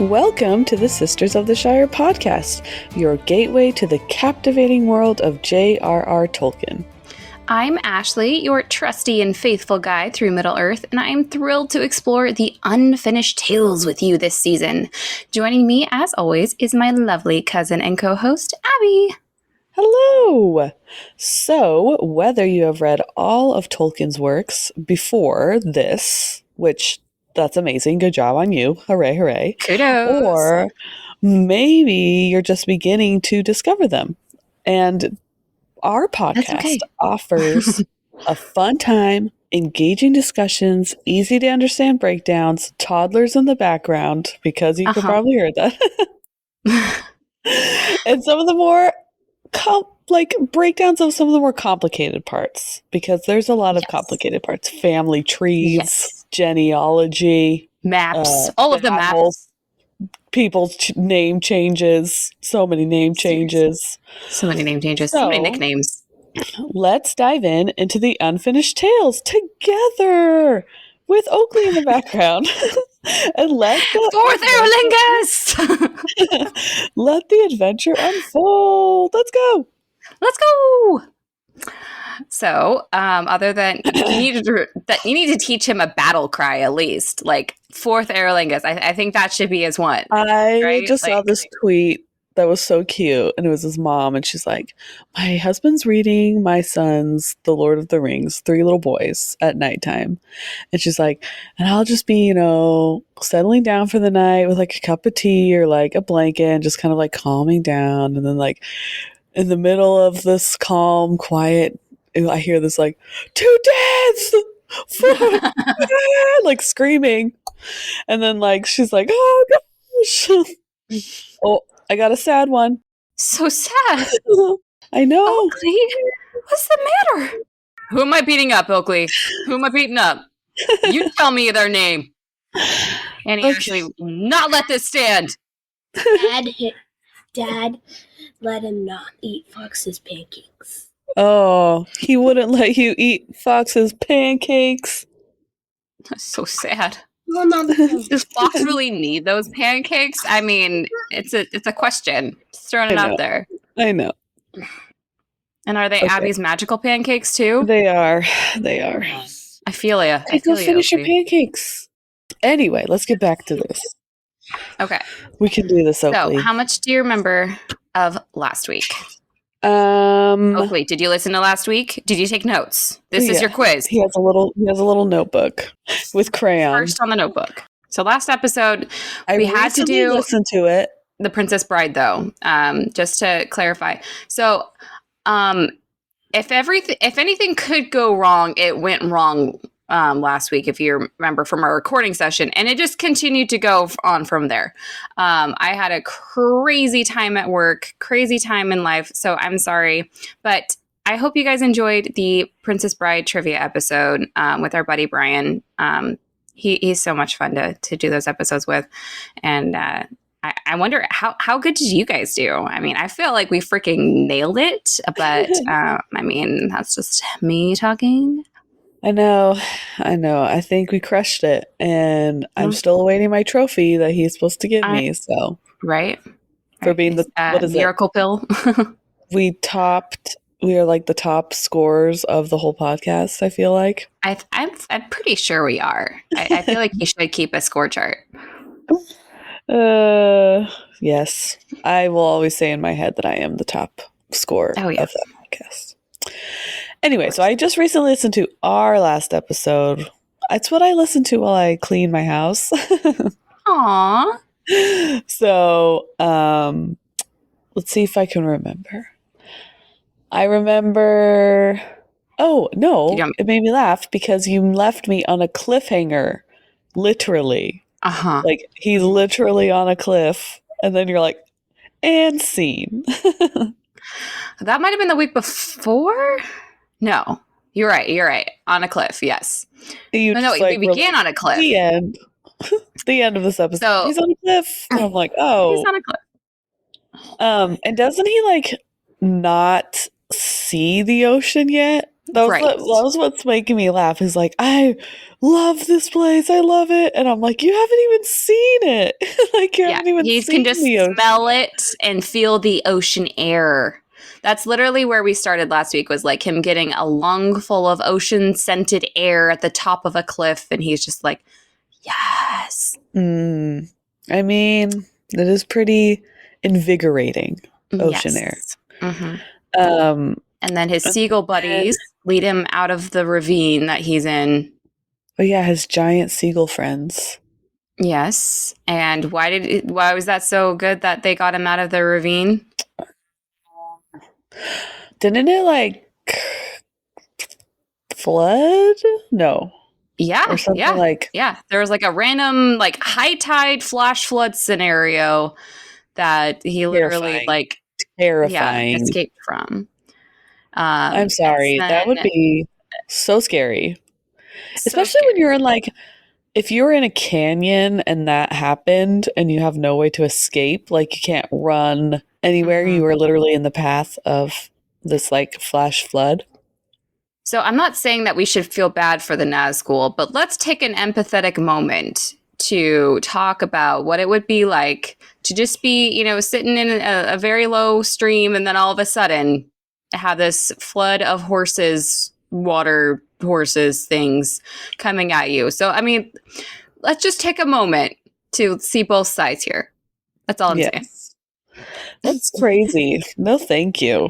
Welcome to the Sisters of the Shire Podcast, your gateway to the captivating world of J.R.R. Tolkien. I'm Ashley, your trusty and faithful guide through Middle-earth, and I am thrilled to explore the unfinished tales with you this season. Joining me, as always, is my lovely cousin and co-host, Abby. Hello! So, whether you have read all of Tolkien's works before this, which that's amazing, good job on you, hooray, hooray. Kudos! Or maybe you're just beginning to discover them. And our podcast offers a fun time, engaging discussions, easy to understand breakdowns, toddlers in the background, because you could probably hear that. And some of the more breakdowns of some of the more complicated parts, because there's a lot of complicated parts. Family trees, genealogy, maps, all of the maps. People's name changes, so many name changes. So many name changes, so many nicknames. Let's dive into the unfinished tales together with Oakley in the background. And let let the adventure unfold. Let's go. Let's go. So, other than you need to teach him a battle cry at least, like fourth Aerlingus. I think that should be his one. I just saw this tweet that was so cute, and it was his mom, and she's like, "My husband's reading my sons The Lord of the Rings, 3 little boys, at nighttime," and she's like, "And I'll just be, settling down for the night with like a cup of tea or like a blanket, and just kind of like calming down, and then like in the middle of this calm, quiet." I hear this like, 2 deaths, like screaming, and then like she's like, "Oh gosh, oh, I got a sad one." So sad. I know. Oakley, what's the matter? Who am I beating up, Oakley? Who am I beating up? You tell me their name. And he actually will not let this stand. Dad let him not eat Fox's pancakes. Oh, he wouldn't let you eat Fox's pancakes. That's so sad. Mom, Does Fox really need those pancakes? I mean, it's a question. Just throwing it out there. I know. And are they Abby's magical pancakes too? They are. I feel ya. I feel finish your pancakes. Anyway, let's get back to this. Okay. We can do this, Oakley. So, how much do you remember of last week? Oakley, did you listen to last week? Did you take notes? This is your quiz. He has a little notebook with crayons. First on the notebook. So last episode, we had to listen to it. The Princess Bride, though, just to clarify. So, if anything could go wrong, it went wrong last week, if you remember from our recording session, and it just continued to go on from there. I had a crazy time at work, crazy time in life, so I'm sorry, but I hope you guys enjoyed the Princess Bride trivia episode with our buddy Brian. He's so much fun to do those episodes with, and I wonder how good did you guys do? I mean, I feel like we freaking nailed it, but I mean, that's just me talking. I know. I think we crushed it, and I'm still awaiting my trophy that he's supposed to give me. So for being the what is miracle pill. We are like the top scorers of the whole podcast. I feel like I'm pretty sure we are. I feel like you should keep a score chart. Yes, I will always say in my head that I am the top scorer of that podcast. Anyway, so I just recently listened to our last episode. It's what I listen to while I clean my house. Aww. So, let's see if I can remember. I remember... Oh, no, it made me laugh because you left me on a cliffhanger, literally. Uh-huh. Like, he's literally on a cliff, and then you're like, and scene. That might have been the week before? No, you're right. On a cliff, yes. We began on a cliff. The end. The end of this episode. So, he's on a cliff. And I'm like, oh. He's on a cliff. And doesn't he, like, not see the ocean yet? That was what's making me laugh. He's like, I love this place. I love it. And I'm like, you haven't even seen it. Like you haven't even he seen can just the ocean. smell it and feel the ocean air. That's literally where we started last week, was like him getting a lung full of ocean scented air at the top of a cliff, and he's just like, yes. I mean, it is pretty invigorating, ocean air. Mm-hmm. And then his seagull buddies lead him out of the ravine that he's in. Oh yeah, his giant seagull friends. Yes. And why was that so good that they got him out of the ravine? Didn't it like flood? No. Yeah. Or something like. Yeah. There was like a random like high tide flash flood scenario that he literally terrifying escaped from. I'm sorry. That would be so scary. Especially when you're in like, if you're in a canyon and that happened and you have no way to escape, like you can't run anywhere. You were literally in the path of this like flash flood. So I'm not saying that we should feel bad for the Nazgul, but let's take an empathetic moment to talk about what it would be like to just be, you know, sitting in a very low stream and then all of a sudden have this flood of water horses things coming at you. So, I mean, let's just take a moment to see both sides here. That's all I'm saying. That's crazy. No, thank you.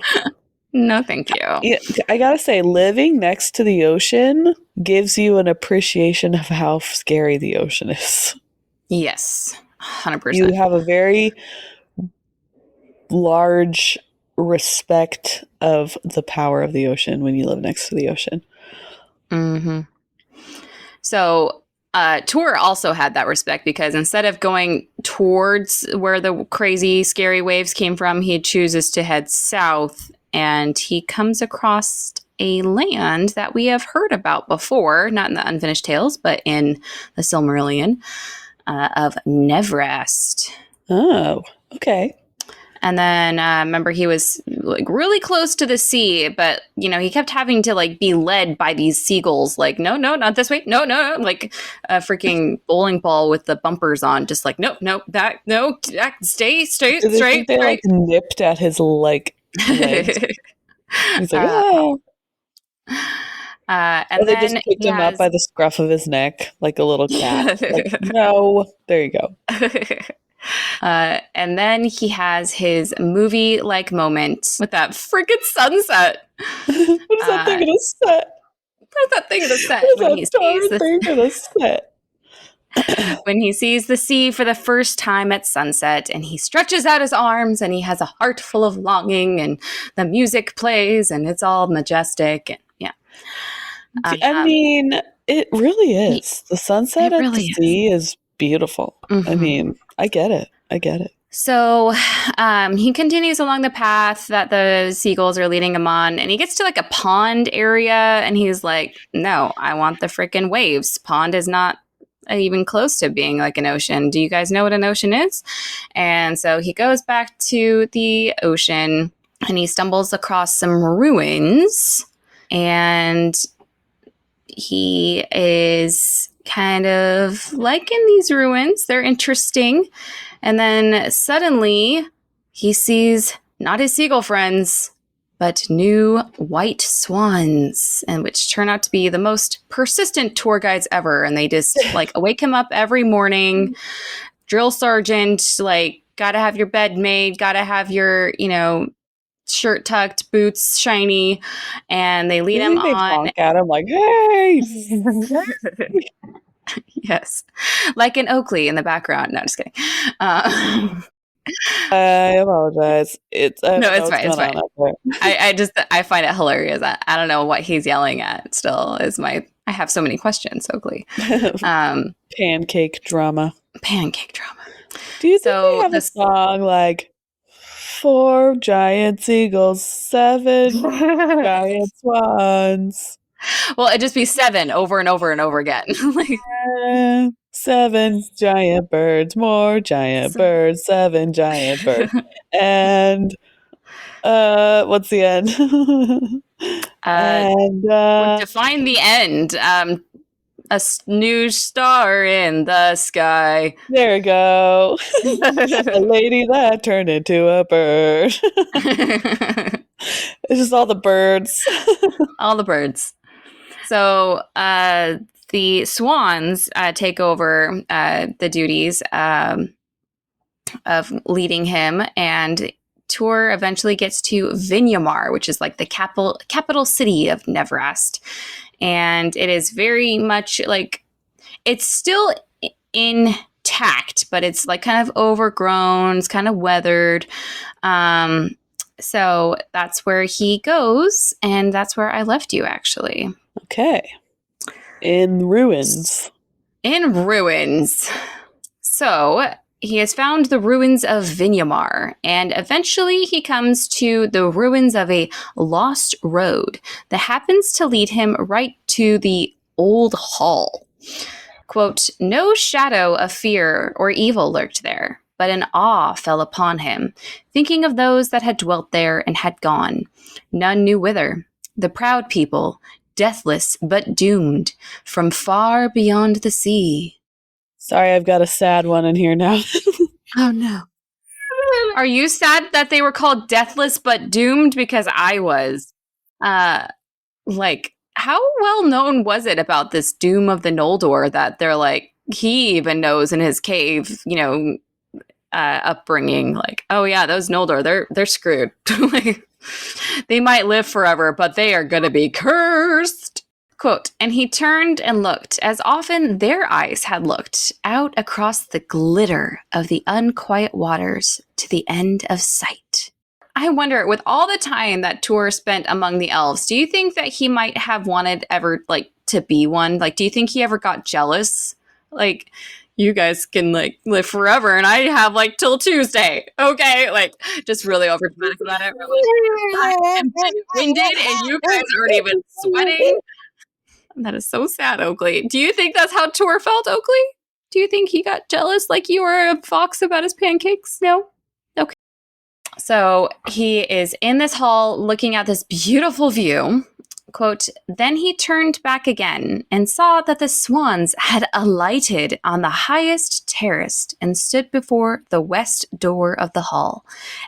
No, thank you. Yeah, I gotta say, living next to the ocean gives you an appreciation of how scary the ocean is. Yes, 100%. You have a very large respect of the power of the ocean when you live next to the ocean. Mm-hmm. So Tuor also had that respect because instead of going towards where the crazy, scary waves came from, he chooses to head south, and he comes across a land that we have heard about before, not in the Unfinished Tales, but in the Silmarillion, of Nevrast. Oh, okay. And then remember, he was like really close to the sea, but you know, he kept having to like be led by these seagulls. Like, no, not this way. No, like a freaking bowling ball with the bumpers on. Just like, no, stay straight. They like nipped at his like legs. He's like, oh. And they then just picked him up by the scruff of his neck, like a little cat. Like, no, there you go. And then he has his movie-like moment with that freaking sunset. What is that thing gonna set? What is that thing gonna set? When he sees the sea for the first time at sunset, and he stretches out his arms, and he has a heart full of longing, and the music plays, and it's all majestic. And yeah, I mean, it really is. The sunset at the sea is beautiful. Mm-hmm. I mean, I get it. So he continues along the path that the seagulls are leading him on, and he gets to like a pond area, and he's like, no, I want the freaking waves. Pond is not even close to being like an ocean. Do you guys know what an ocean is? And so he goes back to the ocean, and he stumbles across some ruins, and he is kind of liking these ruins. They're interesting. And then suddenly he sees not his seagull friends, but new white swans, and which turn out to be the most persistent tour guides ever. And they just like wake him up every morning. Drill sergeant, like, gotta have your bed made, gotta have your, you know, shirt tucked, boots shiny, and they lead him on. They honk at him like, hey! Yes, like in Oakley in the background. No, just kidding. I apologize. It's fine. I find it hilarious. I don't know what he's yelling at. Still, I have so many questions. Oakley, pancake drama. Do you think they have a song like 4 giant seagulls, 7 giant swans? Well, it'd just be 7 over and over and over again. 7 giant birds, more giant birds, 7 giant birds. And what's the end? To find the end, new star in the sky. There we go. A lady that turned into a bird. It's just all the birds. All the birds. So the swans take over the duties of leading him, and Tuor eventually gets to Vinyamar, which is like the capital city of Nevrast. And it is very much like, it's still intact, but it's like kind of overgrown, it's kind of weathered. So that's where he goes, and that's where I left you, actually. Okay. In ruins. In ruins. So he has found the ruins of Vinyamar, and eventually he comes to the ruins of a lost road that happens to lead him right to the old hall. Quote, no shadow of fear or evil lurked there, but an awe fell upon him, thinking of those that had dwelt there and had gone. None knew whither. The proud people, deathless but doomed, from far beyond the sea. Sorry, I've got a sad one in here now. Oh, no. Are you sad that they were called deathless but doomed? Because I was. Like, how well known was it about this doom of the Noldor that they're like, he even knows in his cave, you know, upbringing, like, oh yeah, those Noldor, they're screwed. Like, they might live forever, but they are gonna be cursed. Quote, and he turned and looked, as often their eyes had looked, out across the glitter of the unquiet waters to the end of sight. I wonder, with all the time that Tuor spent among the elves, do you think that he might have wanted ever, like, to be one? Like, do you think he ever got jealous? Like, you guys can, like, live forever, and I have, like, till Tuesday. Okay? Like, just really over dramatic about it. Really, I'm winded, and you guys aren't even sweating. That is so sad, Oakley. Do you think that's how Tuor felt, Oakley? Do you think he got jealous like you were a fox about his pancakes? No? Okay. So he is in this hall looking at this beautiful view. Quote, then he turned back again and saw that the swans had alighted on the highest terrace and stood before the west door of the hall.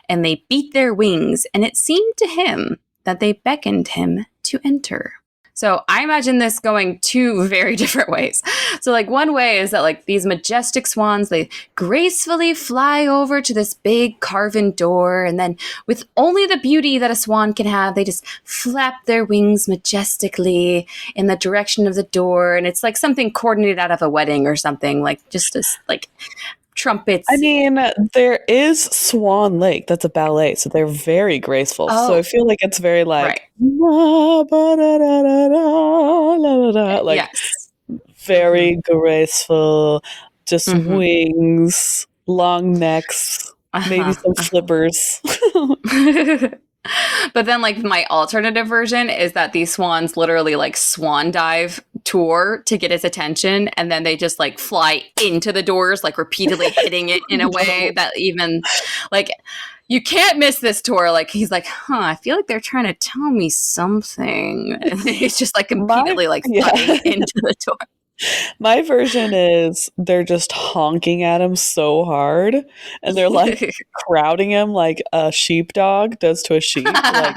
And they beat their wings, and it seemed to him that they beckoned him to enter. So I imagine this going two very different ways. So like one way is that like these majestic swans, they gracefully fly over to this big carven door. And then with only the beauty that a swan can have, they just flap their wings majestically in the direction of the door. And it's like something coordinated out of a wedding or something, like just as like trumpets. I mean, there is Swan Lake. That's a ballet, so they're very graceful. Oh. So I feel like it's very like, Right. like Yes. very graceful, just wings, long necks, maybe some flippers. But then like my alternative version is that these swans literally like swan dive Tuor to get his attention, and then they just like fly into the doors, like repeatedly hitting it in a way that even like you can't miss this Tuor. Like he's like, I feel like they're trying to tell me something. And he's just like repeatedly like flying into the door. My version is they're just honking at him so hard, and they're like crowding him like a sheepdog does to a sheep. Like,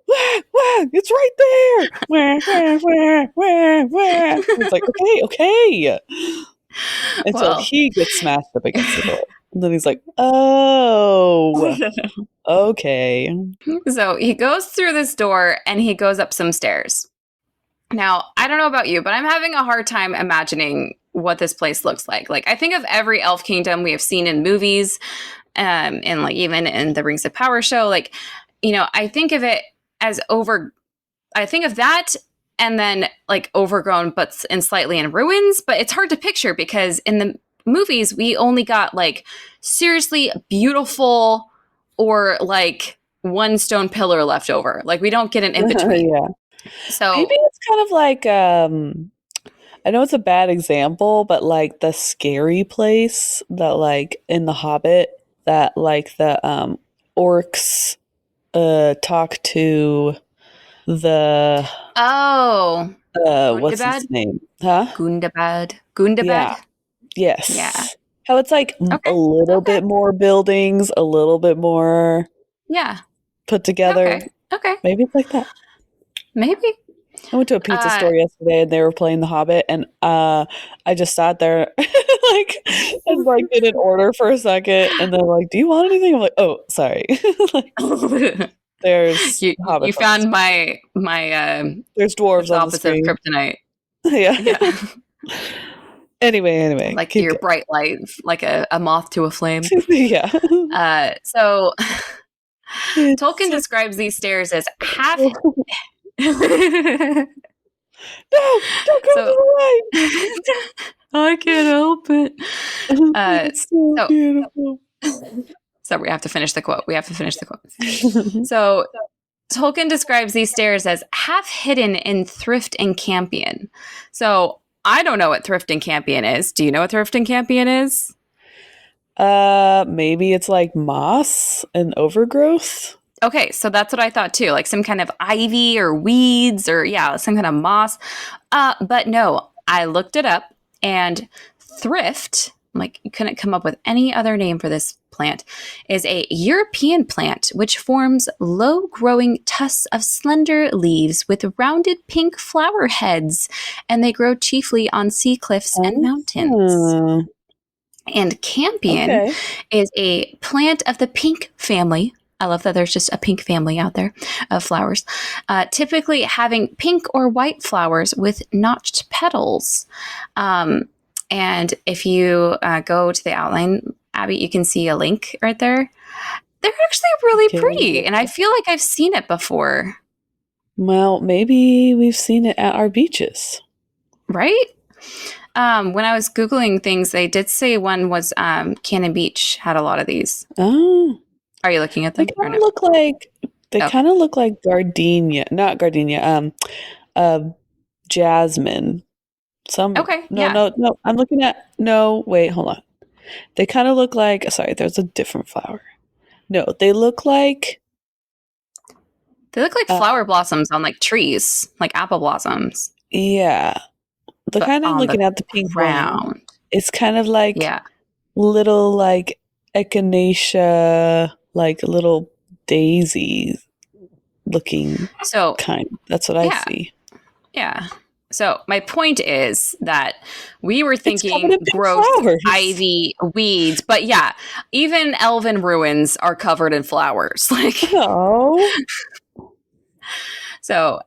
wah, wah, it's right there. Wah, wah, wah, wah, wah. It's like, okay. Until he gets smashed up against the door. And then he's like, oh, okay. So he goes through this door and he goes up some stairs. Now, I don't know about you, but I'm having a hard time imagining what this place looks like. Like, I think of every elf kingdom we have seen in movies, and like even in the Rings of Power show. Like, you know, I think of it as I think of that and then like overgrown, but and slightly in ruins. But it's hard to picture because in the movies we only got like seriously beautiful or like one stone pillar left over. Like we don't get an in between. Yeah. So maybe it's kind of like I know it's a bad example, but like the scary place that like in The Hobbit that like the orcs talk to the what's his name? Huh? Gundabad. Yeah. Yes. Yeah. How it's like a little bit more buildings, a little bit more put together. Okay. Maybe it's like that. Maybe. I went to a pizza store yesterday and they were playing The Hobbit, and I just sat there and did an order for a second, and they're like, "Do you want anything?" I'm like, "Oh, sorry." There's you Hobbit found my there's dwarves on the opposite of screen. kryptonite. Yeah. Anyway. Like your bright light, like a moth to a flame. Yeah. So Tolkien describes these stairs as half. No, don't go to the light. I can't help it. It's so beautiful. So we have to finish the quote. So Tolkien describes these stairs as half hidden in Thrift and Campion. So I don't know what Thrift and Campion is. Do you know what Thrift and Campion is? Maybe it's like moss and overgrowth. Okay, so that's what I thought too, like some kind of ivy or weeds or some kind of moss. But no, I looked it up, and thrift, like you couldn't come up with any other name for this plant, is a European plant which forms low-growing tufts of slender leaves with rounded pink flower heads, and they grow chiefly on sea cliffs and mountains. And Campion is a plant of the pink family. I love that there's just a pink family out there of flowers, typically having pink or white flowers with notched petals. And if you go to the outline, Abby, you can see a link right there. They're actually really pretty, and I feel like I've seen it before. Well, maybe we've seen it at our beaches. Right? When I was Googling things, they did say one was Cannon Beach had a lot of these. Oh. Are you looking at them? They kind of look like gardenia, not gardenia, jasmine. No, I'm looking at, wait, hold on. They kind of look like, sorry, there's a different flower. No, they look like flower blossoms on like trees, like apple blossoms. Yeah. The kind I'm looking at, the pink ground. It's kind of like little like echinacea, like little daisies looking kind. That's what I see. Yeah. So my point is that we were thinking gross ivy weeds, but even elven ruins are covered in flowers. Like, so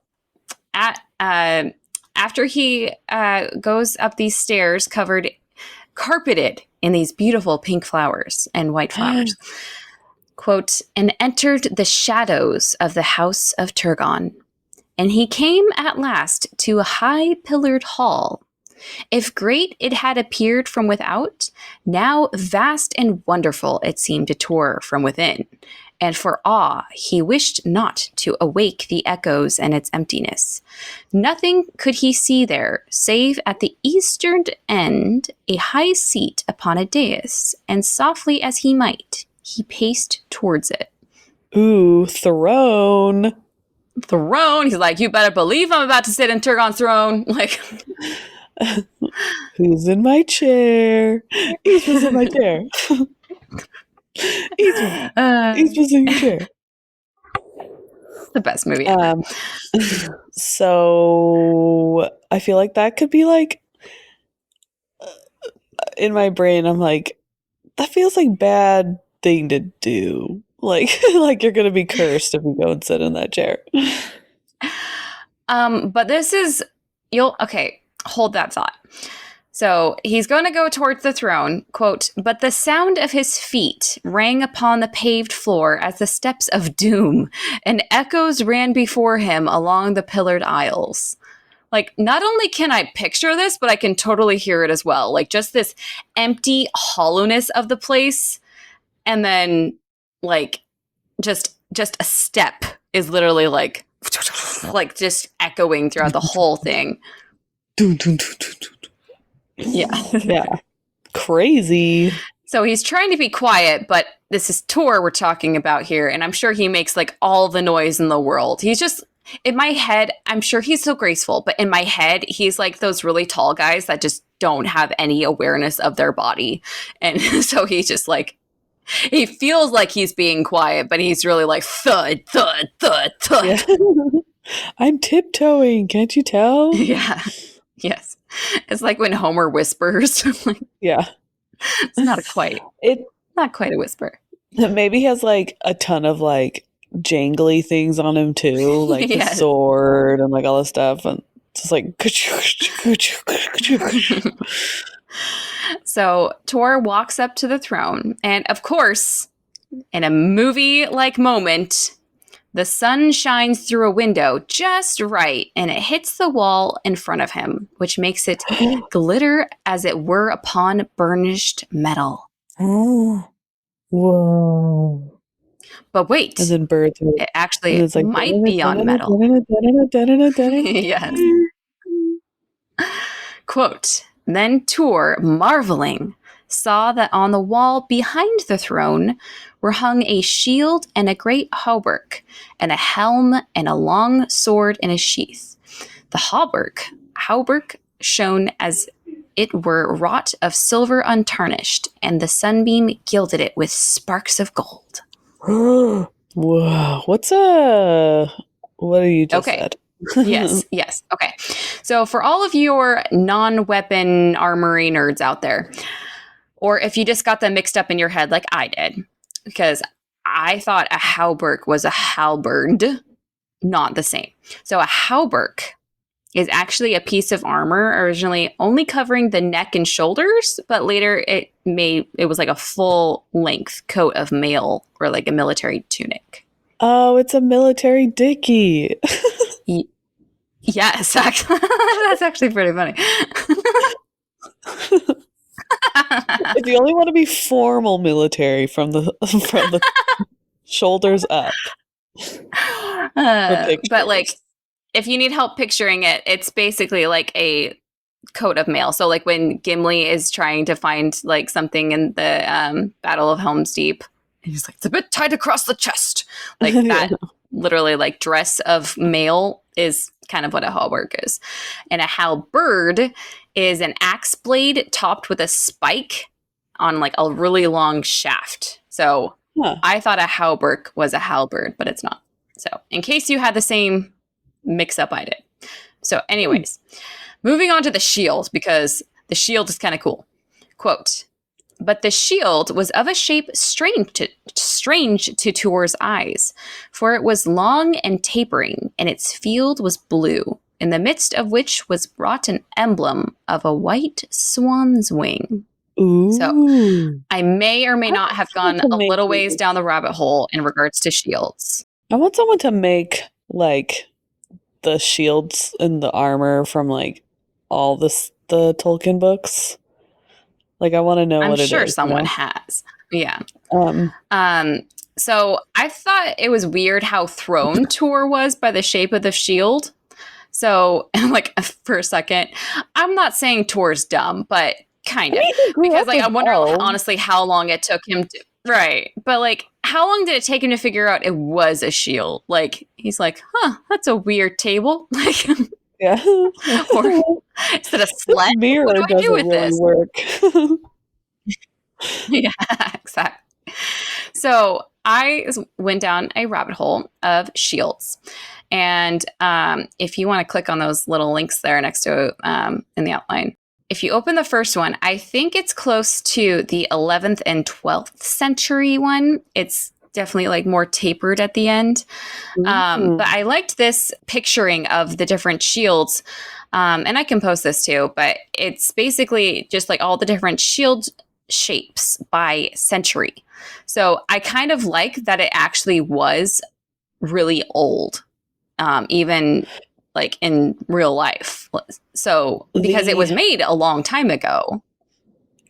after he goes up these stairs, carpeted in these beautiful pink flowers and white flowers, quote, and entered the shadows of the house of Turgon. And he came at last to a high pillared hall. If great it had appeared from without, now vast and wonderful it seemed to Tuor from within. And for awe he wished not to awake the echoes and its emptiness. Nothing could he see there, save at the eastern end a high seat upon a dais, and softly as he might, he paced towards it. Ooh, throne. He's like, you better believe I'm about to sit in Turgon's throne. Like, who's in my chair? Each was in my chair. Each was in your chair. The best movie ever. So I feel like that could be like, in my brain, I'm like, that feels like bad thing to do. Like you're gonna be cursed if you go and sit in that chair. But this is hold that thought. So he's going to go towards the throne, quote, but the sound of his feet rang upon the paved floor as the steps of doom, and echoes ran before him along the pillared aisles. Like, not only can I picture this, but I can totally hear it as well. Like, just this empty hollowness of the place, and then like just a step is literally like just echoing throughout the whole thing. Yeah. Crazy. So he's trying to be quiet, but this is Tuor we're talking about here, and I'm sure he makes like all the noise in the world. He's just in my head, I'm sure he's so graceful, but in my head, he's like those really tall guys that just don't have any awareness of their body. And so he's just like, he feels like he's being quiet, but he's really like thud, thud, thud, thud. Yeah. I'm tiptoeing. Can't you tell? Yeah. Yes. It's like when Homer whispers. Like, yeah. It's not quite a whisper. Maybe he has like a ton of like jangly things on him too, like the sword and like all this stuff, and just like. So Tuor walks up to the throne, and of course, in a movie-like moment, the sun shines through a window just right, and it hits the wall in front of him, which makes it glitter as it were upon burnished metal. Oh, whoa! But wait, as in birds, it actually like, might be on metal. Yes. Quote, then Tuor, marveling, saw that on the wall behind the throne were hung a shield and a great hauberk, and a helm and a long sword in a sheath. The hauberk shone as it were wrought of silver untarnished, and the sunbeam gilded it with sparks of gold. Whoa! What have you just said? Yes. Okay. So for all of your non-weapon armory nerds out there, or if you just got them mixed up in your head like I did, because I thought a hauberk was a halberd, not the same. So a hauberk is actually a piece of armor originally only covering the neck and shoulders, but later it was like a full length coat of mail or like a military tunic. Oh, it's a military dickie. Yes, actually, that's actually pretty funny. If you only want to be formal military from the shoulders up. But like, if you need help picturing it, it's basically like a coat of mail. So like when Gimli is trying to find like something in the Battle of Helm's Deep, and he's like, it's a bit tight across the chest. Like that literally like dress of mail is kind of what a hauberk is. And a halberd is an axe blade topped with a spike on like a really long shaft. So I thought a hauberk was a halberd, but it's not. So in case you had the same mix up I did. So anyways, moving on to the shield, because the shield is kind of cool. Quote, but the shield was of a shape strange to Tuor's eyes, for it was long and tapering, and its field was blue, in the midst of which was wrought an emblem of a white swan's wing. Ooh. So I may or may not have gone a little ways down the rabbit hole in regards to shields. I want someone to make like the shields and the armor from like all the Tolkien books. Like I want to know what it is. I'm sure someone has. Yeah. So I thought it was weird how thrown Tuor was by the shape of the shield. So like for a second, I'm not saying Tuor's dumb, but kind of, because like I wonder honestly how long it took him to. Right. But like, how long did it take him to figure out it was a shield? Like, he's like, that's a weird table. Like, yeah. Or is it a sled? Mirror what do I do with really this? Work. Yeah, exactly. So I went down a rabbit hole of shields. And if you want to click on those little links there next to in the outline, if you open the first one, I think it's close to the 11th and 12th century one. It's definitely like more tapered at the end. But I liked this picturing of the different shields. And I can post this too, but it's basically just like all the different shield shapes by century. So I kind of like that it actually was really old, even like in real life. So because it was made a long time ago.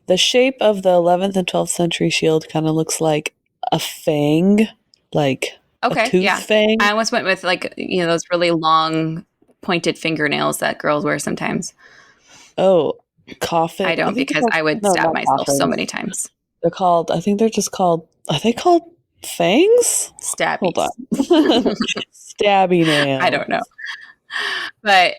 The shape of the 11th and 12th century shield kind of looks like a fang, like a tooth fang. I almost went with like, you know, those really long pointed fingernails that girls wear sometimes. Oh, coffin. I don't, because I would stab myself so many times. They're called, I think they're just called, are they called Fangs? Stabby. Hold on. Stabby nails. I don't know. But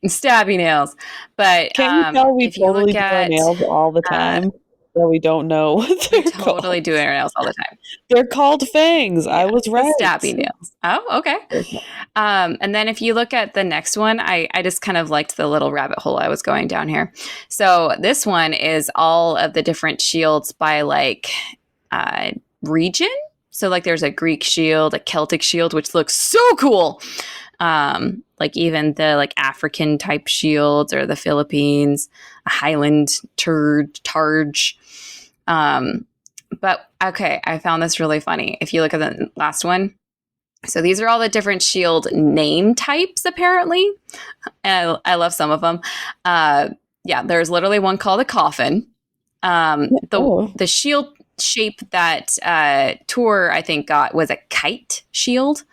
stabby nails. But can you tell we if you totally look do our at nails all the time? That we don't know what they're totally called. doing our nails all the time. They're called fangs. I was right. Stabby nails. Oh, okay. And then if you look at the next one, I just kind of liked the little rabbit hole I was going down here. So this one is all of the different shields by like region. So like there's a Greek shield, a Celtic shield, which looks so cool. Like even the like African type shields or the Philippines, a Highland Targe. But okay, I found this really funny. If you look at the last one, so these are all the different shield name types, apparently. And I love some of them. Yeah, there's literally one called a coffin. The shield shape that Tuor, I think, got was a kite shield.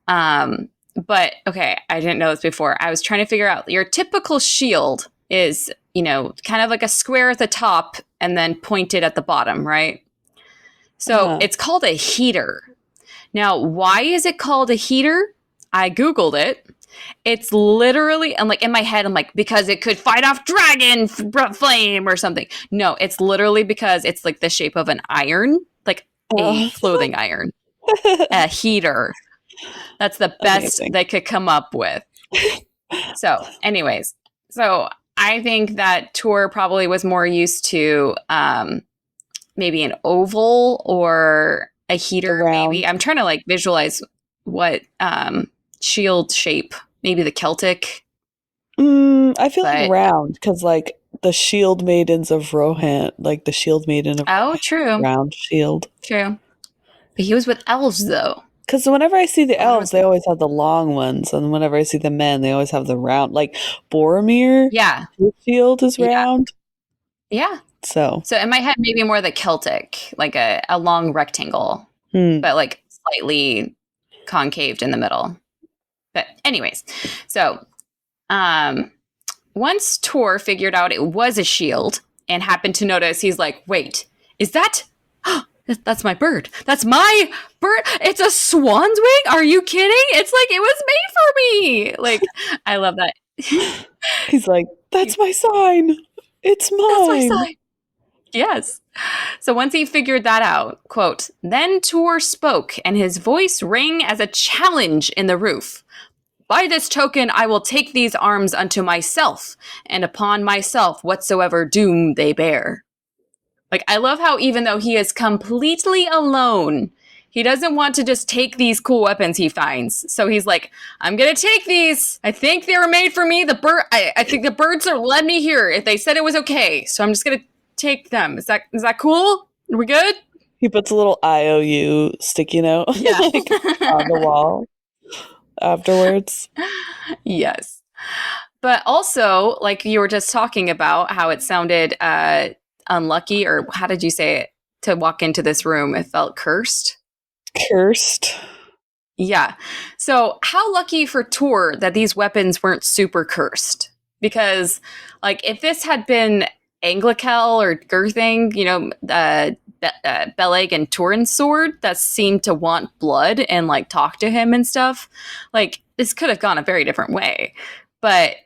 But okay, I didn't know this before. I was trying to figure out your typical shield is, kind of like a square at the top and then pointed at the bottom, right? So it's called a heater. Now, why is it called a heater? I Googled it. It's literally, I'm like in my head, I'm like, because it could fight off dragon flame or something. No, it's literally because it's like the shape of an iron, like a clothing iron, a heater. That's the best they could come up with. So anyways, I think that Tuor probably was more used to maybe an oval or a heater. Maybe I'm trying to like visualize what shield shape. Maybe the Celtic. I feel like round because like the shield maidens of Rohan, like the shield maiden of true, round shield. True, but he was with elves though. Because whenever I see the elves, they always have the long ones, and whenever I see the men, they always have the round. Like Boromir, his shield is round. Yeah. So in my head, maybe more the Celtic, like a long rectangle, but like slightly concaved in the middle. But anyways, so once Tuor figured out it was a shield and happened to notice, he's like, wait, is that... That's my bird. That's my bird. It's a swan's wing? Are you kidding? It's like it was made for me. Like, I love that. He's like, that's my sign. It's mine. That's my sign. Yes. So once he figured that out, quote, then Tuor spoke, and his voice rang as a challenge in the roof. By this token, I will take these arms unto myself, and upon myself whatsoever doom they bear. Like, I love how even though he is completely alone, he doesn't want to just take these cool weapons he finds. So he's like, I'm going to take these. I think they were made for me. I think the birds are letting me here. If they said it was okay. So I'm just going to take them. Is that cool? Are we good? He puts a little IOU sticky note on the wall afterwards. Yes. But also, like you were just talking about how it sounded unlucky, or how did you say it, to walk into this room? It felt cursed. Yeah. So how lucky for Tuor that these weapons weren't super cursed, because like if this had been Anglicel or Girthing, Beleg and Turin's sword that seemed to want blood and like talk to him and stuff, like this could have gone a very different way. But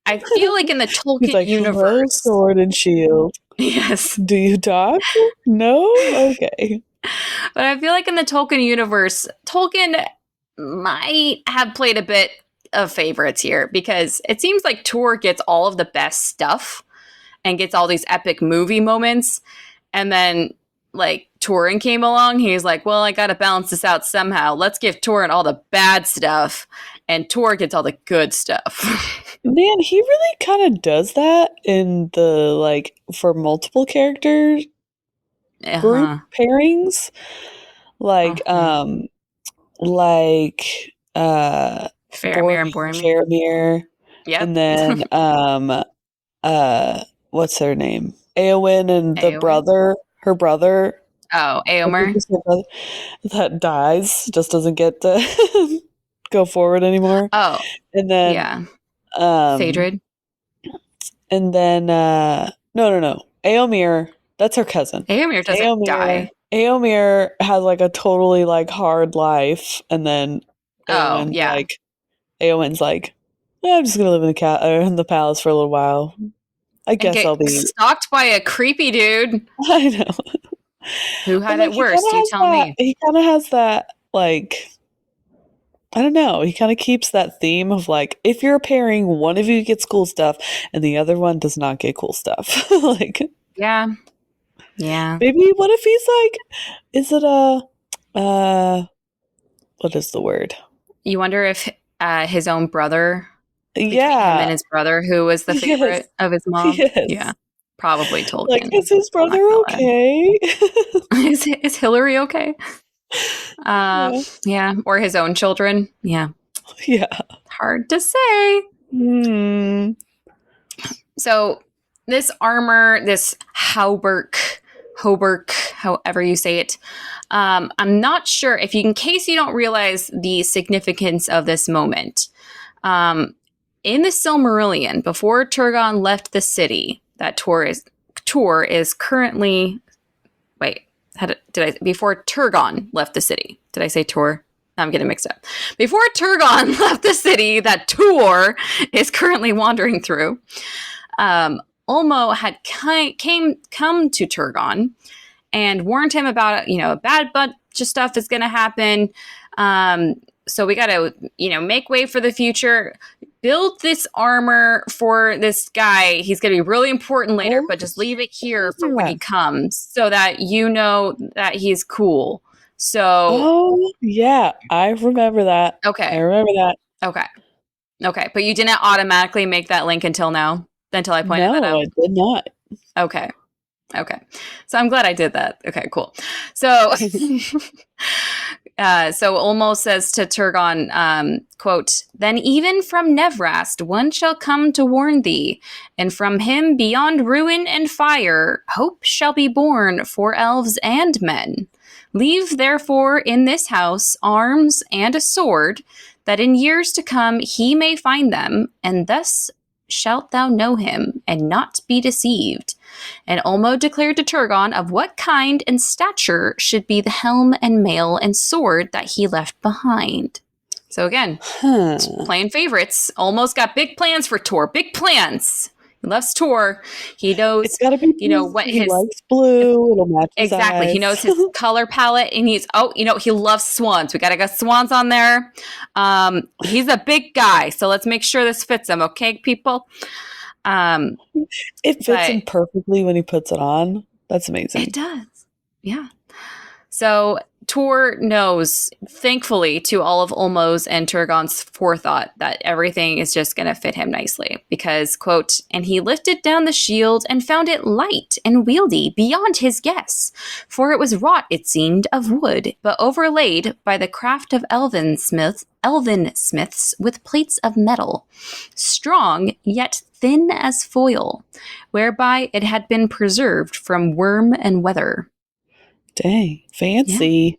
I feel like in the Tolkien universe, sword and shield. Yes. Do you talk? No? Okay. But I feel like in the Tolkien universe, Tolkien might have played a bit of favorites here, because it seems like Tuor gets all of the best stuff and gets all these epic movie moments. And then like Turin came along, he's like, well, I got to balance this out somehow. Let's give Turin all the bad stuff, and Tuor gets all the good stuff. Man, he really kind of does that in the, like, for multiple characters group pairings. Like, Faramir and Boromir. Faramir. Yep. And then, what's her name? Éowyn and her brother. Oh, Éomer. That dies, just doesn't get to go forward anymore. Oh. And then, Phaedrid. And then, no. Éomer, that's her cousin. Éomer doesn't die. Eomir has like a totally like hard life, and then Eowyn's like, I'm just gonna live in the palace for a little while. I guess I'll be stalked by a creepy dude. I know. Who had it worse? You tell me. He kind of has that, like, I don't know. He kind of keeps that theme of like, if you're a pairing, one of you gets cool stuff, and the other one does not get cool stuff. Like, yeah. Maybe what if he's like, is it what is the word? You wonder if his own brother. Him and his brother, who was the favorite of his mom. Yes. Yeah, probably Tolkien. Like, is his brother okay? Is Hillary okay? Yeah, or his own children. Yeah, hard to say. So this armor, this hauberk, however you say it. I'm not sure if you, in case you don't realize the significance of this moment. In the Silmarillion, before Turgon left the city, that Tuor is currently. Wait, before Turgon left the city? Did I say Tuor? I'm getting mixed up. Before Turgon left the city, that Tuor is currently wandering through. Ulmo had come to Turgon and warned him about a bad bunch of stuff is going to happen. So we got to make way for the future. Build this armor for this guy. He's going to be really important later, but just leave it here for when he comes so that you know that he's cool. So, I remember that. Okay. I remember that. Okay. But you didn't automatically make that link until now? Until I pointed that out? No, I did not. Okay. So I'm glad I did that. Okay, cool. So, so Ulmo says to Turgon, quote, "Then even from Nevrast one shall come to warn thee, and from him beyond ruin and fire hope shall be born for elves and men. Leave therefore in this house arms and a sword, that in years to come he may find them, and thus shalt thou know him, and not be deceived." And Ulmo declared to Turgon of what kind and stature should be the helm and mail and sword that he left behind. So again, playing favorites. Ulmo's got big plans for Tuor. Big plans. He loves Tuor. He knows, it's gotta be what he his likes blue. It'll match his exactly. eyes. He knows his color palette, and he loves swans. We gotta get swans on there. He's a big guy, so let's make sure this fits him. Okay, people. It fits him perfectly when he puts it on. That's amazing. It does. Yeah. So Tuor knows, thankfully, to all of Ulmo's and Turgon's forethought, that everything is just going to fit him nicely. Because, quote, "And he lifted down the shield and found it light and wieldy beyond his guess. For it was wrought, it seemed, of wood, but overlaid by the craft of elven smiths with plates of metal, strong yet thin as foil, whereby it had been preserved from worm and weather." Dang, fancy. Yeah.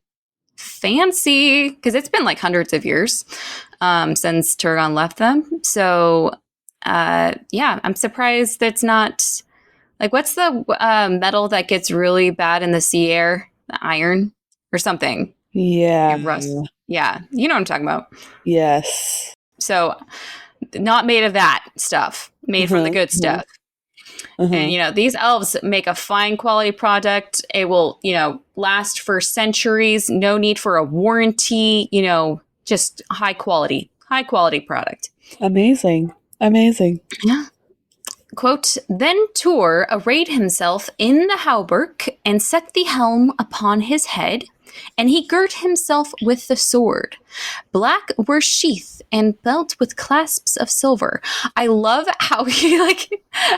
Fancy, because it's been like hundreds of years since Turgon left them. So, I'm surprised that's not, like, what's the metal that gets really bad in the sea air? The iron or something. Yeah. Rust. Yeah, you know what I'm talking about. Yes. So, not made of that stuff, made from the good stuff. And, these elves make a fine quality product. It will, last for centuries. No need for a warranty, just high quality product. Amazing. Yeah. Quote, "Then Tuor arrayed himself in the hauberk and set the helm upon his head, and he girt himself with the sword. Black were sheath and belt with clasps of silver." I love how he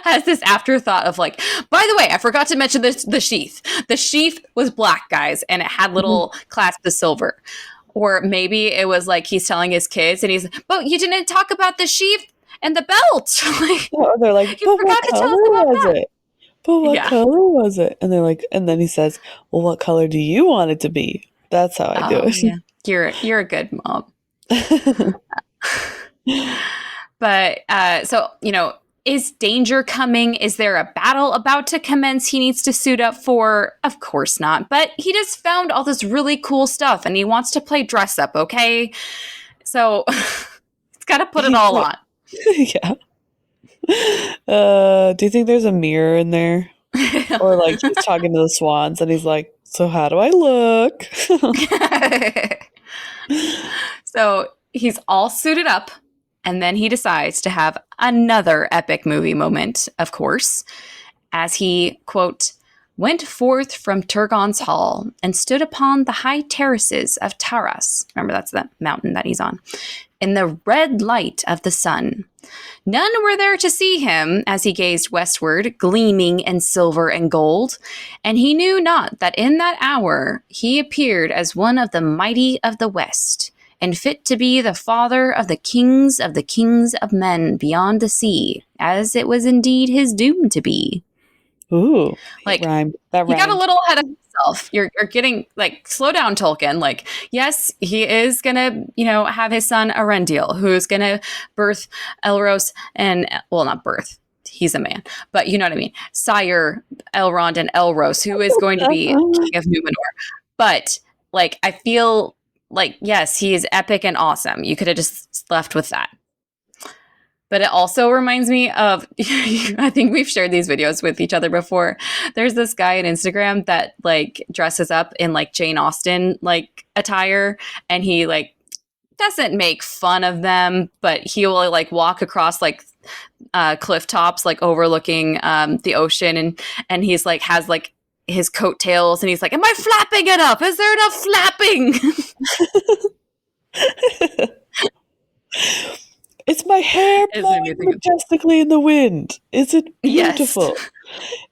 has this afterthought of by the way, I forgot to mention the sheath. The sheath was black, guys, and it had little clasps of silver. Or maybe it was he's telling his kids and he's, "But you didn't talk about the sheath and the belt." They're like, "But what color was it? But what color was it?" And they're like, and then he says, "Well, what color do you want it to be?" That's how I do it. Yeah. You're a good mom. But so Is danger coming? Is there a battle about to commence he needs to suit up for? Of course not. But he just found all this really cool stuff and he wants to play dress up, okay? So it's got to put it all on. Yeah. Do you think there's a mirror in there? Or like he's talking to the swans and he's like, so how do I look? So he's all suited up. And then he decides to have another epic movie moment, of course, as he, quote, went forth from Turgon's hall and stood upon the high terraces of Taras. Remember, that's the mountain that he's on. In the red light of the sun. None were there to see him as he gazed westward, gleaming in silver and gold. And he knew not that in that hour he appeared as one of the mighty of the west, and fit to be the father of the kings of men beyond the sea, as it was indeed his doom to be. Ooh, like rhymed. He got a little ahead of himself. You're getting like, slow down, Tolkien. Like, yes, he is gonna, have his son Arendil, who's gonna birth Elros and, well, not birth. He's a man, but you know what I mean. Sire Elrond and Elros, who is going to be king of Numenor. But like, I feel like, yes, he is epic and awesome. You could have just left with that. But it also reminds me of, I think we've shared these videos with each other before. There's this guy on Instagram that like dresses up in like Jane Austen like attire, and he like doesn't make fun of them, but he will like walk across like cliff tops like overlooking the ocean, and he's like has like his coattails, and he's like, am I flapping enough? Is there enough flapping? Is my hair blowing majestically in the wind? Is it beautiful? Yes.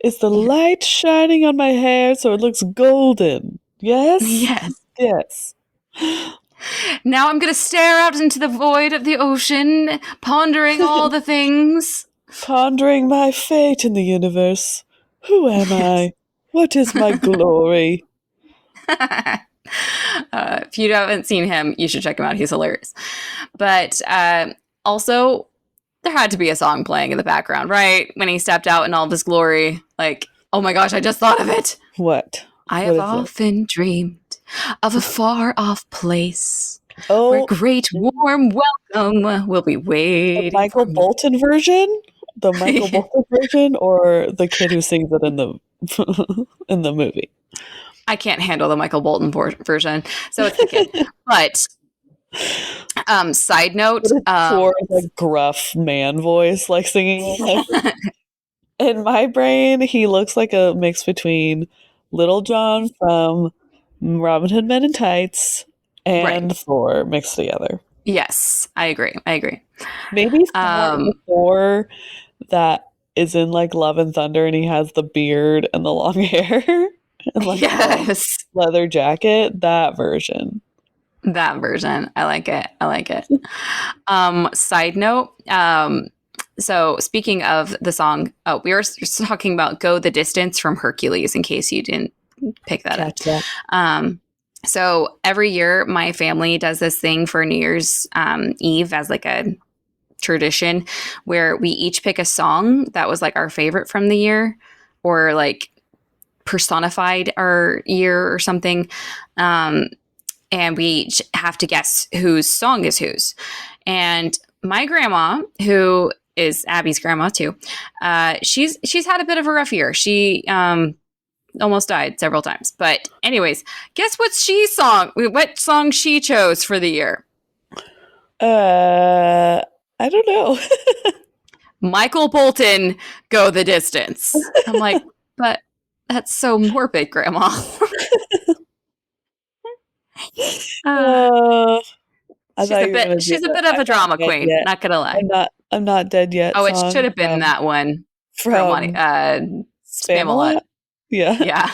Is the light shining on my hair so it looks golden? Yes? Yes. Yes. Now I'm going to stare out into the void of the ocean, pondering all the things. Pondering my fate in the universe. Who am I? What is my glory? If you haven't seen him, you should check him out. He's hilarious. But also, there had to be a song playing in the background, right? When he stepped out in all of his glory. Like, oh my gosh, I just thought of it. What? I have often dreamed of a far-off place where great warm welcome will be waiting. The Michael Bolton version? The Michael Bolton version, or the kid who sings it in the in the movie? I can't handle the Michael Bolton version, so it's the kid. But side note, Tuor like gruff man voice, like singing. In my brain, he looks like a mix between Little John from Robin Hood Men in Tights and Thor mixed together. Yes, I agree. Maybe Thor that is in like Love and Thunder, and he has the beard and the long hair and like the leather jacket. That version. I like it. Side note. So speaking of the song, we were talking about "Go the Distance" from Hercules. In case you didn't pick that up. So every year, my family does this thing for New Year's Eve as like a tradition where we each pick a song that was like our favorite from the year, or like personified our year or something. And we each have to guess whose song is whose. And my grandma, who is Abby's grandma too, she's had a bit of a rough year. She almost died several times. But anyways, guess what song she chose for the year? I don't know. Michael Bolton, "Go the Distance." I'm like, but that's so morbid, Grandma. She's a bit of a drama queen, not gonna lie. I'm not dead yet. Oh, it should have been that one from Spamalot. Yeah.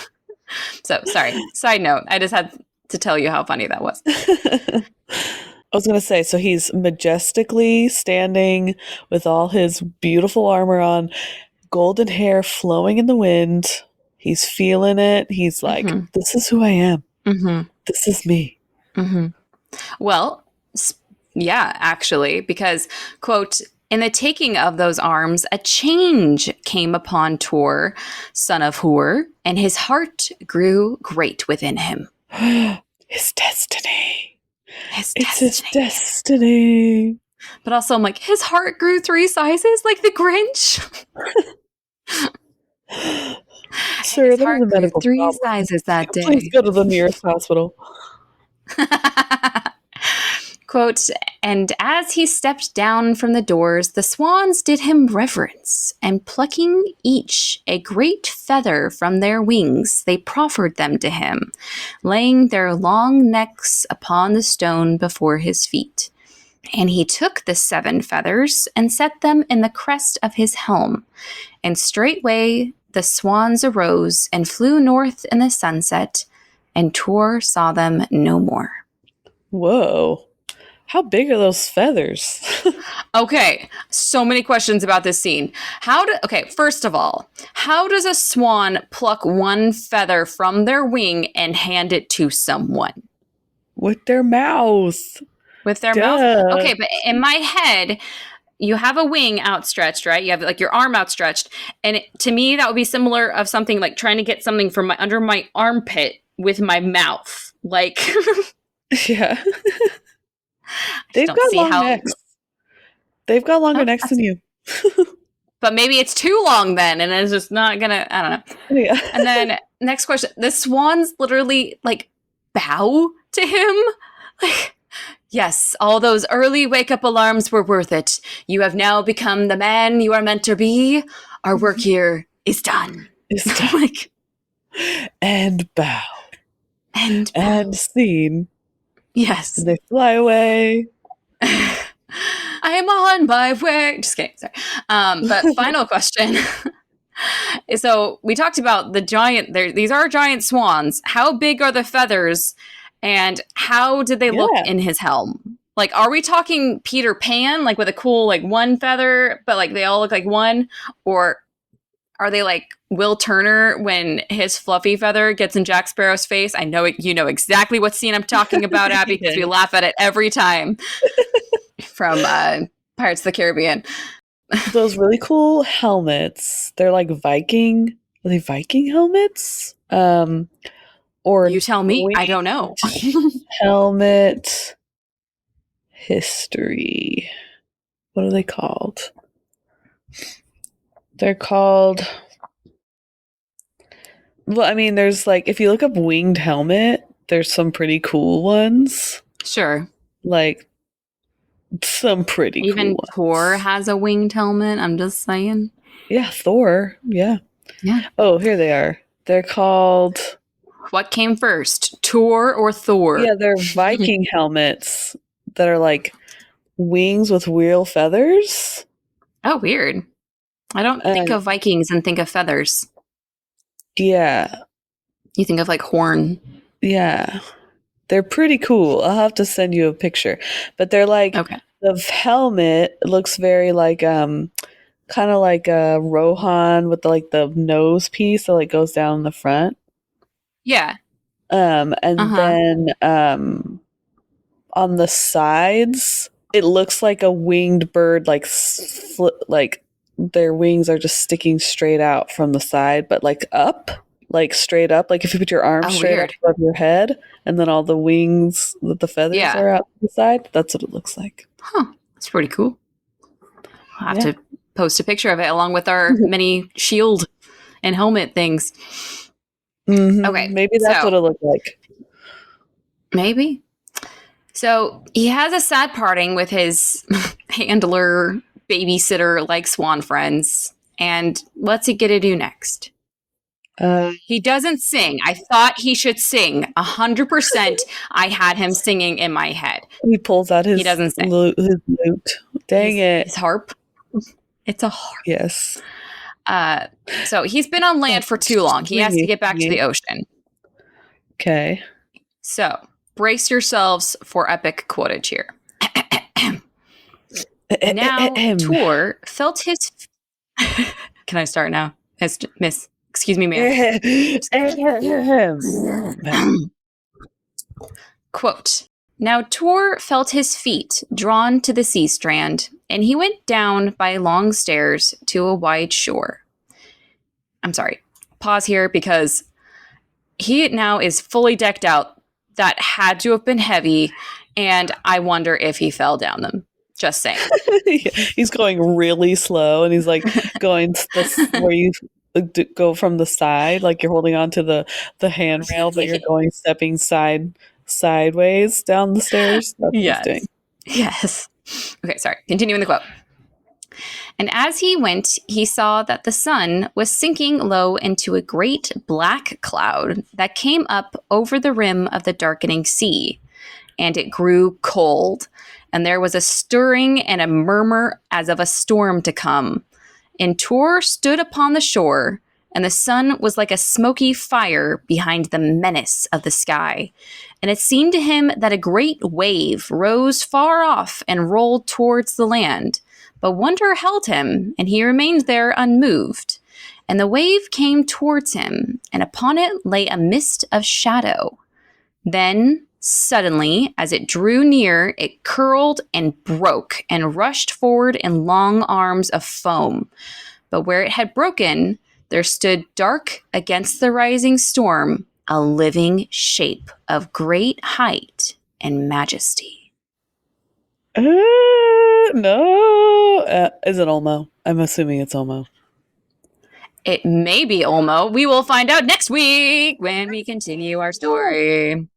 So sorry. Side note, I just had to tell you how funny that was. I was going to say, so he's majestically standing with all his beautiful armor on, golden hair flowing in the wind. He's feeling it. He's like, this is who I am. Mm-hmm. This is me. Mm-hmm. Well, yeah, actually, because, quote, In the taking of those arms, a change came upon Tuor, son of Hur, and his heart grew great within him. His destiny. It's his destiny. But also, I'm like, his heart grew 3 sizes, like the Grinch. Sir, his that heart is a medical grew 3 problem. sizes that day. Please go to the nearest hospital. Quote, and as he stepped down from the doors, the swans did him reverence, and plucking each a great feather from their wings, they proffered them to him, laying their long necks upon the stone before his feet. And he took the 7 feathers and set them in the crest of his helm, and straightway the swans arose and flew north in the sunset, and Tuor saw them no more. Whoa. How big are those feathers? Okay, so many questions about this scene. First of all, how does a swan pluck 1 feather from their wing and hand it to someone? With their mouth. With their mouth? Okay, but in my head, you have a wing outstretched, right? You have like your arm outstretched. And to me, that would be similar of something like trying to get something from under my armpit with my mouth. Like, yeah. They've got long necks. They've got longer necks than you. But maybe it's too long then, and it's just not gonna, I don't know. Yeah. And then next question. The swans literally like bow to him. Like, yes, all those early wake-up alarms were worth it. You have now become the man you are meant to be. Our work here is done. It's done. Like, and bow. And scene. Yes. And they fly away. I am on my way. Just kidding. Sorry. But final question. So we talked about the giant. These are giant swans. How big are the feathers? And how did they look in his helm? Like, are we talking Peter Pan, like with a cool, like 1 feather, but like they all look like 1? Or are they like Will Turner when his fluffy feather gets in Jack Sparrow's face? I know you know exactly what scene I'm talking about, Abby, because we laugh at it every time from Pirates of the Caribbean. Those really cool helmets. They're like Viking. Are they Viking helmets? Or you tell me. I don't know. Helmet history. What are they called? They're called... Well, I mean, there's like, if you look up winged helmet, there's some pretty cool ones. Sure. Like, some pretty cool ones. Even Thor has a winged helmet, I'm just saying. Yeah, Thor. Yeah. Yeah. Oh, here they are. They're called... What came first, Tuor or Thor? Yeah, they're Viking helmets that are like wings with real feathers. Oh, weird. I don't think of Vikings and think of feathers. Yeah. You think of like horn. Yeah. They're pretty cool. I'll have to send you a picture. But they're like, the helmet looks very like, kind of like a Rohan with the nose piece that like goes down the front. Yeah. And then on the sides, it looks like a winged bird, like their wings are just sticking straight out from the side, but like up, like straight up. Like if you put your arm straight up above your head, and then all the wings with the feathers are out to the side. That's what it looks like. Huh. That's pretty cool. I'll have to post a picture of it along with our mini shield and helmet things. Mm-hmm. Okay. Maybe that's what it looked like. Maybe. So he has a sad parting with his handler, babysitter, like swan friends. And what's he gonna do next? He doesn't sing. I thought he should sing. 100%. I had him singing in my head. He pulls out his, he doesn't sing. His lute. Dang it. His harp. It's a harp. Yes. So he's been on land for too long. He has to get back to the ocean. Okay. So brace yourselves for epic quotage here. Now, Tuor felt his... Can I start now? Miss, excuse me, ma'am. Quote, now Tuor felt his feet drawn to the sea strand, and he went down by long stairs to a wide shore. I'm sorry. Pause here because he now is fully decked out. That had to have been heavy, and I wonder if he fell down them. Just saying. He's going really slow, and he's like going where you go from the side, like you're holding on to the handrail, but you're stepping sideways down the stairs. That's yes. Yes. Okay, sorry. Continuing the quote. And as he went, he saw that the sun was sinking low into a great black cloud that came up over the rim of the darkening sea. And it grew cold, and there was a stirring and a murmur as of a storm to come. And Tuor stood upon the shore, and the sun was like a smoky fire behind the menace of the sky. And it seemed to him that a great wave rose far off and rolled towards the land. But wonder held him, and he remained there unmoved. And the wave came towards him, and upon it lay a mist of shadow. Then, suddenly, as it drew near, it curled and broke and rushed forward in long arms of foam. But where it had broken, there stood dark against the rising storm a living shape of great height and majesty. No. Is it Olmo? I'm assuming it's Olmo. It may be Olmo. We will find out next week when we continue our story.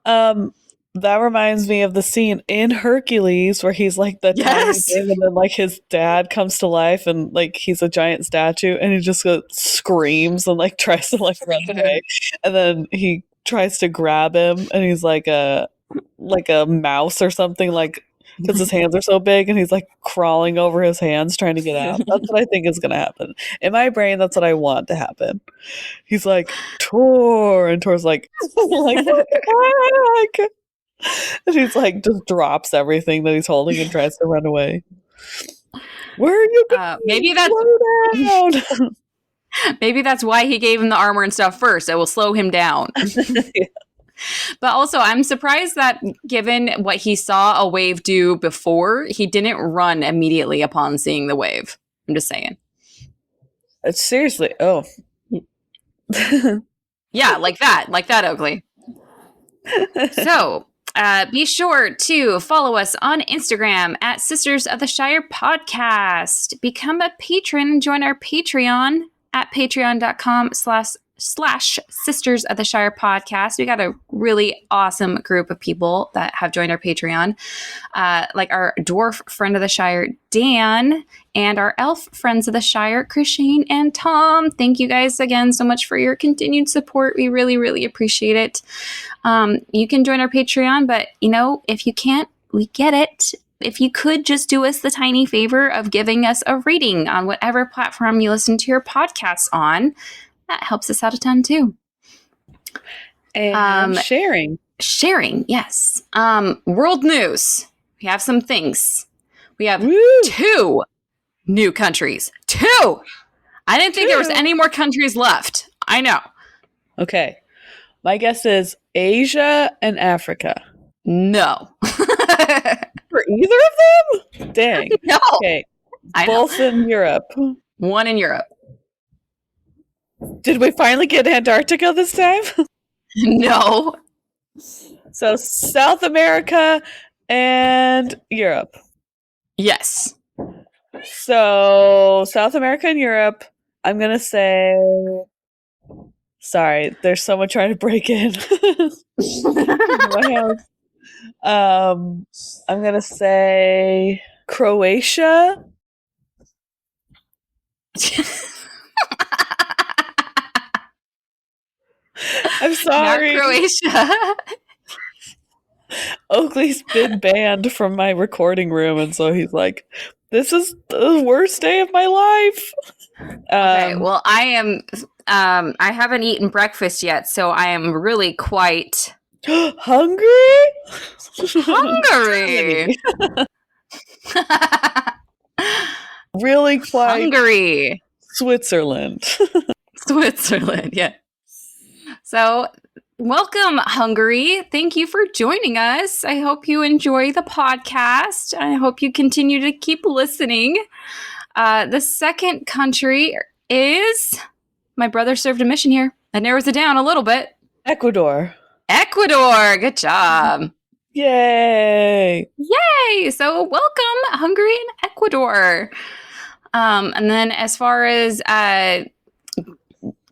That reminds me of the scene in Hercules where he's like the tiny thing, and then like his dad comes to life and like he's a giant statue, and he just screams and like tries to like run away, and then he tries to grab him, and he's like a mouse or something, like because his hands are so big, and he's like crawling over his hands trying to get out. That's what I think is going to happen in my brain. That's what I want to happen. He's like Tuor, and Tuor's like and he's like just drops everything that he's holding and tries to run away. Where are you going? Maybe that's why he gave him the armor and stuff first. It will slow him down. Yeah. But also, I'm surprised that given what he saw a wave do before, he didn't run immediately upon seeing the wave. I'm just saying. Seriously. Oh. Yeah, like that, Oakley. So, be sure to follow us on Instagram at Sisters of the Shire Podcast. Become a patron and join our Patreon at patreon.com/Sisters of the Shire Podcast. We got a really awesome group of people that have joined our Patreon, like our dwarf friend of the Shire, Dan, and our elf friends of the Shire, Christine and Tom. Thank you guys again so much for your continued support. We really, really appreciate it. You can join our Patreon, but if you can't, we get it. If you could just do us the tiny favor of giving us a rating on whatever platform you listen to your podcasts on, that helps us out a ton too. And sharing, yes. World news. We have some things. We have 2 new countries. 2! I didn't think there was any more countries left. I know. Okay. My guess is Asia and Africa. No. For either of them? Dang. No. Okay. Both in Europe. One in Europe. Did we finally get Antarctica this time? No. So South America and Europe. Yes. So South America and Europe, I'm going to say... Sorry, there's someone trying to break in. My house. I'm going to say Croatia. I'm sorry. Not Croatia. Oakley's been banned from my recording room, and so he's like, this is the worst day of my life. Okay, well, I am... I haven't eaten breakfast yet, so I am really quite... Hungry? Really quite... Hungry. Switzerland, yeah. So Welcome, Hungary. Thank you for joining us. I hope you enjoy the podcast. I hope you continue to keep listening. The second country is, my brother served a mission here. That narrows it down a little bit. Ecuador. Ecuador. Good job. Yay. Yay. So welcome, Hungary and Ecuador. And then as far as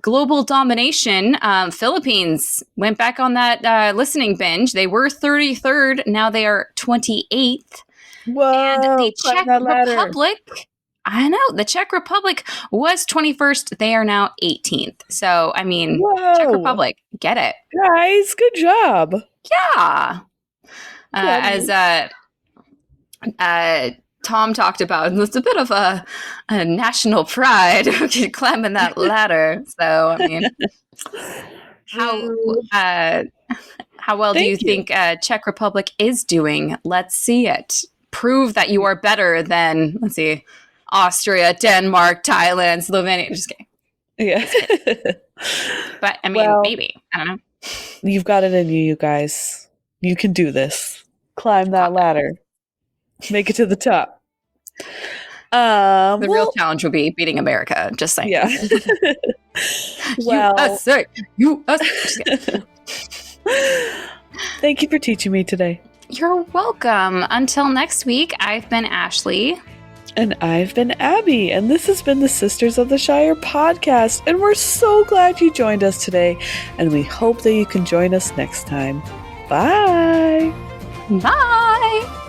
global domination, Philippines went back on that listening binge. They were 33rd. Now they are 28th. Whoa. And the Czech Republic, I know, the Czech Republic was 21st. They are now 18th. So, I mean, Whoa. Czech Republic, get it. Guys, good job. Yeah. As Tom talked about, it's a bit of a national pride climbing that ladder. So, I mean, how well do you think Czech Republic is doing? Let's see it. Prove that you are better than, let's see, Austria, Denmark, Thailand, Slovenia. Just kidding. Yeah. But, I mean, maybe. I don't know. You've got it in you guys. You can do this. Climb that ladder. Make it to the top. The real challenge would be beating America. Just saying. Yeah. USA. Thank you for teaching me today. You're welcome. Until next week, I've been Ashley. And I've been Abby. And this has been the Sisters of the Shire podcast. And we're so glad you joined us today. And we hope that you can join us next time. Bye. Bye.